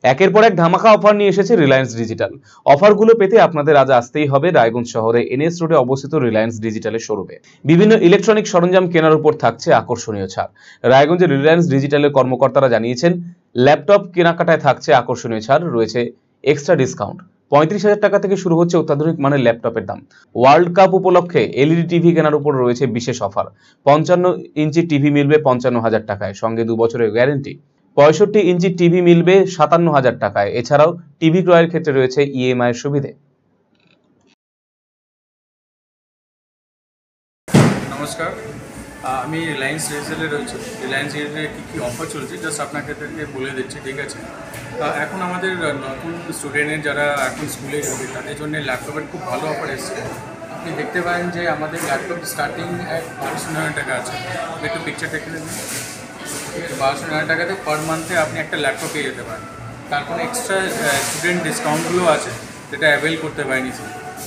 একের পর এক ধামাকা অফার নিয়ে এসেছে রিলায়েন্স ডিজিটাল। অফারগুলো পেতে আপনাদের আজ আসতেই হবে রায়গঞ্জ শহরে এনএস রোডে অবস্থিত রিলায়েন্স ডিজিটালের শোরুমে। বিভিন্ন ইলেকট্রনিক সরঞ্জাম কেনার উপর থাকছে আকর্ষণীয় ছাড়। রায়গঞ্জের রিলায়েন্স ডিজিটালের কর্মকর্তারা জানিয়েছেন, ল্যাপটপ কেনাকাটায় থাকছে আকর্ষণীয় ছাড়, রয়েছে এক্সট্রা ডিসকাউন্ট। 35,000 টাকা থেকে শুরু হচ্ছে অত্যাধুনিক মানের ল্যাপটপের দাম। ওয়ার্ল্ড কাপ উপলক্ষে এলইডি টিভি কেনার উপর রয়েছে বিশেষ অফার। 55 ইঞ্চি টিভি মিলবে 55,000 টাকায়, সঙ্গে 2 বছরের গ্যারেন্টি। 65 ইঞ্চি টিভি মিলবে 57,000 টাকায়। এছাড়াও টিভি ক্রয়ের ক্ষেত্রে রয়েছে ইএমআই এর সুবিধে। নমস্কার, আমি রিলায়েন্স ডিজিটালে রয়েছি। রিলায়েন্স ডিজিটালে কী অফার চলছে জাস্ট আপনাদেরকে বলে দিচ্ছি, ঠিক আছে? এখন আমাদের নতুন স্টুডেন্টের যারা এখন স্কুলে যাবে তাদের জন্য ল্যাপটপের খুব ভালো অফার এসেছে। আপনি দেখতে পারেন যে আমাদের ল্যাপটপ স্টার্টিং 12,900 টাকা আছে। একটু পিকচার দেখে নেবেন। 12,900 টাকাতে পার মান্থে আপনি একটা ল্যাপটপ পেয়ে যেতে পারেন। তারপর এক্সট্রা স্টুডেন্ট ডিসকাউন্টগুলো আছে যেটা অ্যাভেল করতে পারেনি।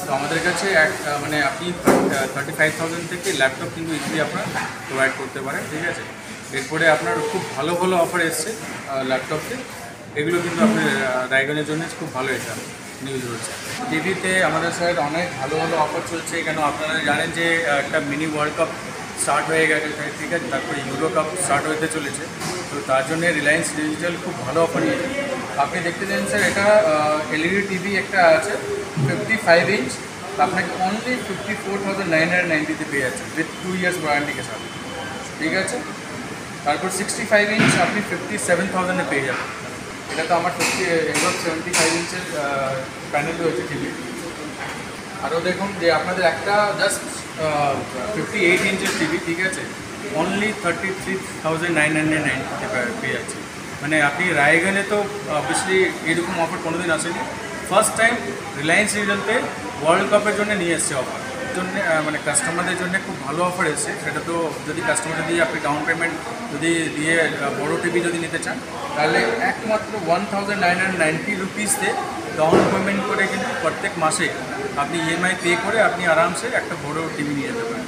তো আমাদের কাছে মানে আপনি 35,000 থেকে ল্যাপটপ কিন্তু ইজিলি আপনার প্রোভাইড করতে পারেন, ঠিক আছে? এরপরে আপনার খুব ভালো ভালো অফার এসছে ল্যাপটপে। এগুলো কিন্তু আপনার রায়গঞ্জের জন্য খুব ভালো এটা নিউজ রয়েছে। টিভিতে আমাদের সাইড অনেক ভালো ভালো অফার চলছে। কেন আপনারা জানেন যে একটা মিনি ওয়ার্ল্ড কাপ স্টার্ট হয়ে গেছে, ঠিক আছে? তারপরে ইউরো কাপ স্টার্ট হতে চলেছে। তো তার জন্য রিলায়েন্স ডিজিটাল খুব ভালো অফার নিয়েছে। আপনি দেখতে চান স্যার, এটা এলইডি টিভি একটা আছে 55 ইঞ্চ, আপনাকে অনলি 54,990 পেয়ে যাচ্ছে উইথ 2 ইয়ার্স ওয়ারেন্টিকে সাথে, ঠিক আছে? তারপর 65 ইঞ্চ আপনি 57,000 পেয়ে যাবেন। এটা তো আমার 75 ইঞ্চের প্যানেল রয়েছে টিভি। আরও দেখুন যে আপনাদের একটা জাস্ট 58 ইঞ্চের টিভি, ঠিক আছে? অনলি 33,990 পেয়ে যাচ্ছে। মানে আপনি রায়গঞ্জে তো অবভিয়াসলি এরকম অফার কোনোদিন আসেনি। ফার্স্ট টাইম রিলায়েন্স ডিজিটালতে ওয়ার্ল্ড কাপের জন্য নিয়ে এসছে অফার জন্য। মানে কাস্টমারদের জন্য খুব ভালো অফার এসেছে। সেটা তো যদি কাস্টমার দিয়ে আপনি ডাউন পেমেন্ট যদি দিয়ে বড়ো টিভি যদি নিতে চান, তাহলে একমাত্র 1,990 রুপিসে ডাউন পেমেন্ট করে কিন্তু প্রত্যেক মাসে আপনি ইএমআই পে করে আপনি আরামসে একটা বড়ো টিভি নিয়ে যেতে পারেন।